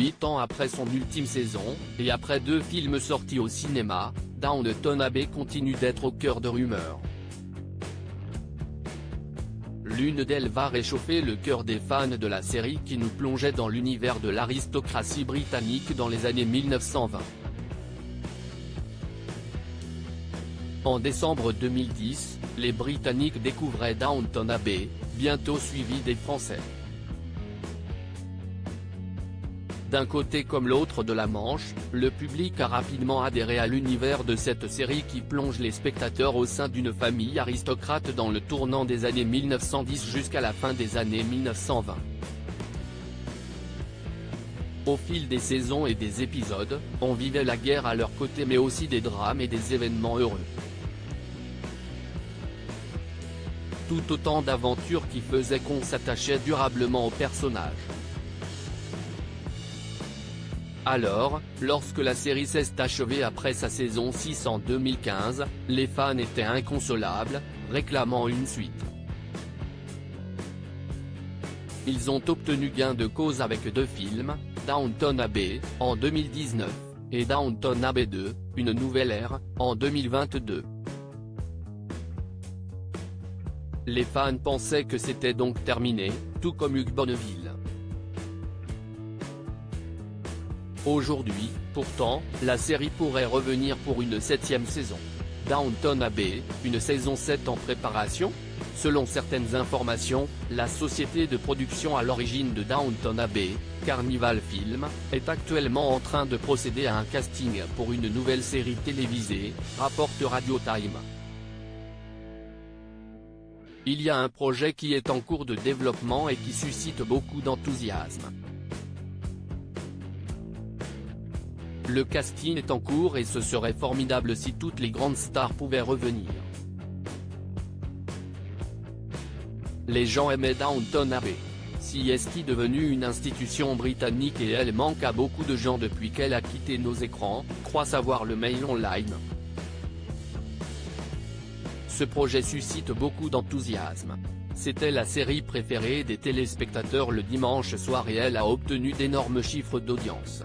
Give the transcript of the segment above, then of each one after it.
8 ans après son ultime saison, et après 2 films sortis au cinéma, Downton Abbey continue d'être au cœur de rumeurs. L'une d'elles va réchauffer le cœur des fans de la série qui nous plongeait dans l'univers de l'aristocratie britannique dans les années 1920. En décembre 2010, les Britanniques découvraient Downton Abbey, bientôt suivi des Français. D'un côté comme l'autre de la Manche, le public a rapidement adhéré à l'univers de cette série qui plonge les spectateurs au sein d'une famille aristocrate dans le tournant des années 1910 jusqu'à la fin des années 1920. Au fil des saisons et des épisodes, on vivait la guerre à leur côté mais aussi des drames et des événements heureux. Tout autant d'aventures qui faisaient qu'on s'attachait durablement aux personnages. Alors, lorsque la série s'est achevée après sa saison 6 en 2015, les fans étaient inconsolables, réclamant une suite. Ils ont obtenu gain de cause avec 2 films, Downton Abbey, en 2019, et Downton Abbey 2, Une nouvelle ère, en 2022. Les fans pensaient que c'était donc terminé, tout comme Hugh Bonneville. Aujourd'hui, pourtant, la série pourrait revenir pour une 7e saison. Downton Abbey, une saison 7 en préparation ? Selon certaines informations, la société de production à l'origine de Downton Abbey, Carnival Film, est actuellement en train de procéder à un casting pour une nouvelle série télévisée, rapporte Radio Time. Il y a un projet qui est en cours de développement et qui suscite beaucoup d'enthousiasme. Le casting est en cours et ce serait formidable si toutes les grandes stars pouvaient revenir. Les gens aimaient Downton Abbey. Si est devenue une institution britannique et elle manque à beaucoup de gens depuis qu'elle a quitté nos écrans, croit savoir le Mail Online. Ce projet suscite beaucoup d'enthousiasme. C'était la série préférée des téléspectateurs le dimanche soir et elle a obtenu d'énormes chiffres d'audience.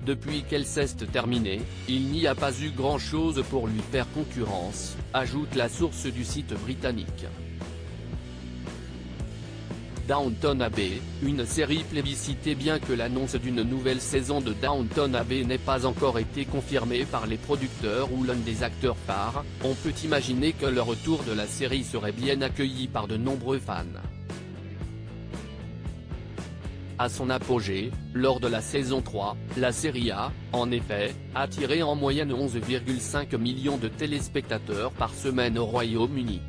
Depuis qu'elle s'est terminée, il n'y a pas eu grand-chose pour lui faire concurrence, ajoute la source du site britannique. Downton Abbey, une série plébiscitée bien que l'annonce d'une nouvelle saison de Downton Abbey n'ait pas encore été confirmée par les producteurs ou l'un des acteurs phares, on peut imaginer que le retour de la série serait bien accueilli par de nombreux fans. À son apogée, lors de la saison 3, la série a, en effet, attiré en moyenne 11,5 millions de téléspectateurs par semaine au Royaume-Uni.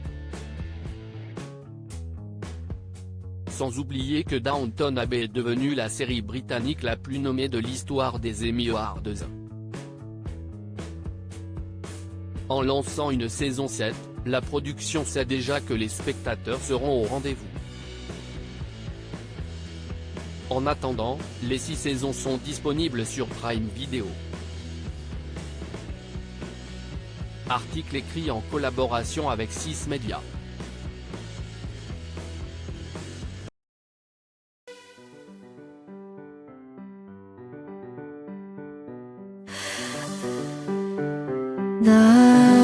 Sans oublier que Downton Abbey est devenue la série britannique la plus nommée de l'histoire des Emmy Awards. En lançant une saison 7, la production sait déjà que les spectateurs seront au rendez-vous. En attendant, les 6 saisons sont disponibles sur Prime Video. Article écrit en collaboration avec 6 Médias. 나